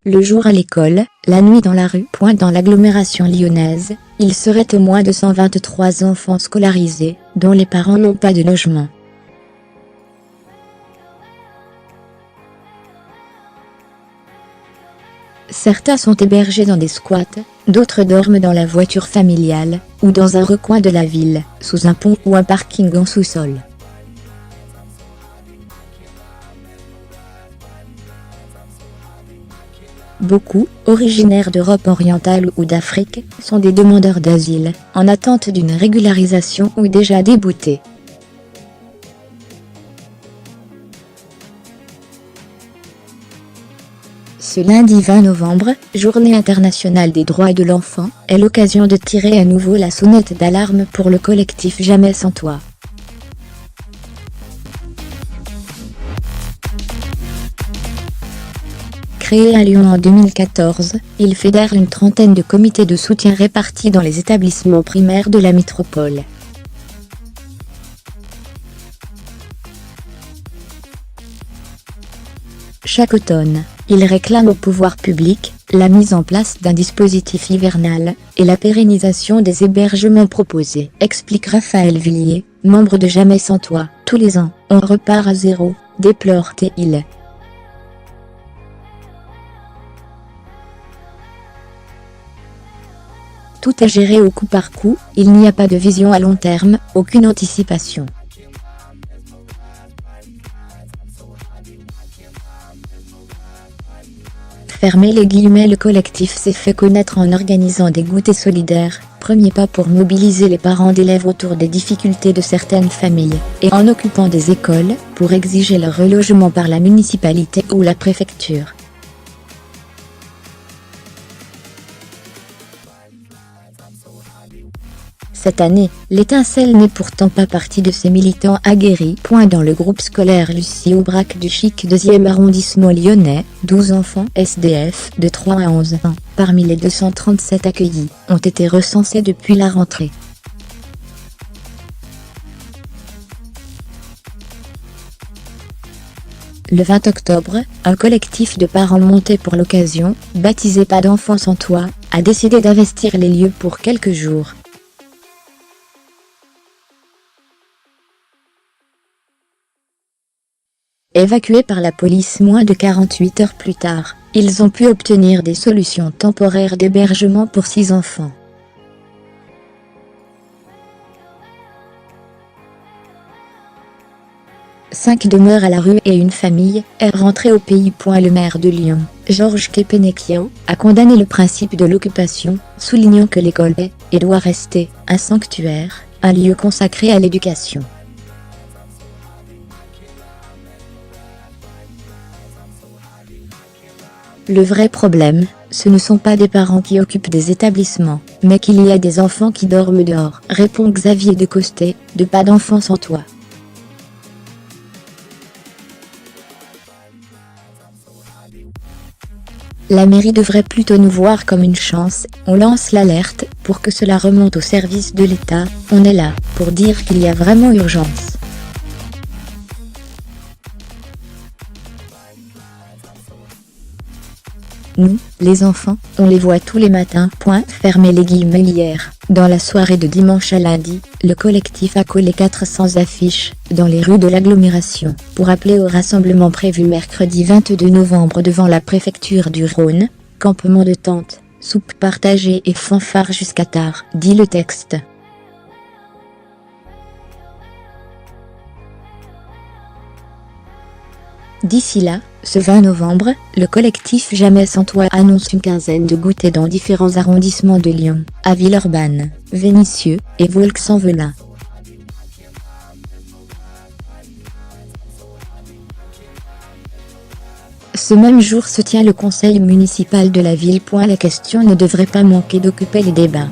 Le jour à l'école, la nuit dans la rue. Dans l'agglomération lyonnaise, il serait au moins 223 enfants scolarisés, dont les parents n'ont pas de logement. Certains sont hébergés dans des squats, d'autres dorment dans la voiture familiale, ou dans un recoin de la ville, sous un pont ou un parking en sous-sol. Beaucoup, originaires d'Europe orientale ou d'Afrique, sont des demandeurs d'asile, en attente d'une régularisation ou déjà déboutés. Ce lundi 20 novembre, Journée internationale des droits de l'enfant, est l'occasion de tirer à nouveau la sonnette d'alarme pour le collectif Jamais sans toi. Créé à Lyon en 2014, il fédère une trentaine de comités de soutien répartis dans les établissements primaires de la métropole. Chaque automne, il réclame au pouvoir public la mise en place d'un dispositif hivernal et la pérennisation des hébergements proposés, explique Raphaël Villiers, membre de Jamais sans toi. Tous les ans, on repart à zéro, déplore-t-il. Tout est géré au coup par coup, il n'y a pas de vision à long terme, aucune anticipation. Fermez les guillemets. Le collectif s'est fait connaître en organisant des goûters solidaires, premier pas pour mobiliser les parents d'élèves autour des difficultés de certaines familles, et en occupant des écoles, pour exiger leur relogement par la municipalité ou la préfecture. Cette année, l'étincelle n'est pourtant pas partie de ces militants aguerris. Dans le groupe scolaire Lucie Aubrac du chic 2e arrondissement lyonnais, 12 enfants SDF de 3 à 11 ans, parmi les 237 accueillis, ont été recensés depuis la rentrée. Le 20 octobre, un collectif de parents monté pour l'occasion, baptisé Pas d'enfants sans toi, a décidé d'investir les lieux pour quelques jours. Évacués par la police moins de 48 heures plus tard, ils ont pu obtenir des solutions temporaires d'hébergement pour 6 enfants. Cinq demeurent à la rue et une famille est rentrée au pays. Le maire de Lyon, Georges Kepenekian, a condamné le principe de l'occupation, soulignant que l'école est, et doit rester, un sanctuaire, un lieu consacré à l'éducation. Le vrai problème, ce ne sont pas des parents qui occupent des établissements, mais qu'il y a des enfants qui dorment dehors, répond Xavier de Costet, de Pas d'enfants sans toi. La mairie devrait plutôt nous voir comme une chance, on lance l'alerte, pour que cela remonte au service de l'État, on est là, pour dire qu'il y a vraiment urgence. Nous, les enfants, on les voit tous les matins. Fermez les guillemets. Hier, dans la soirée de dimanche à lundi, le collectif a collé 400 affiches dans les rues de l'agglomération pour appeler au rassemblement prévu mercredi 22 novembre devant la préfecture du Rhône. Campement de tentes, soupe partagée et fanfare jusqu'à tard, dit le texte. D'ici là, ce 20 novembre, le collectif Jamais sans toi annonce une quinzaine de goûters dans différents arrondissements de Lyon, à Villeurbanne, Vénissieux et Vaux-en-Velin. Ce même jour se tient le conseil municipal de la ville. La question ne devrait pas manquer d'occuper les débats.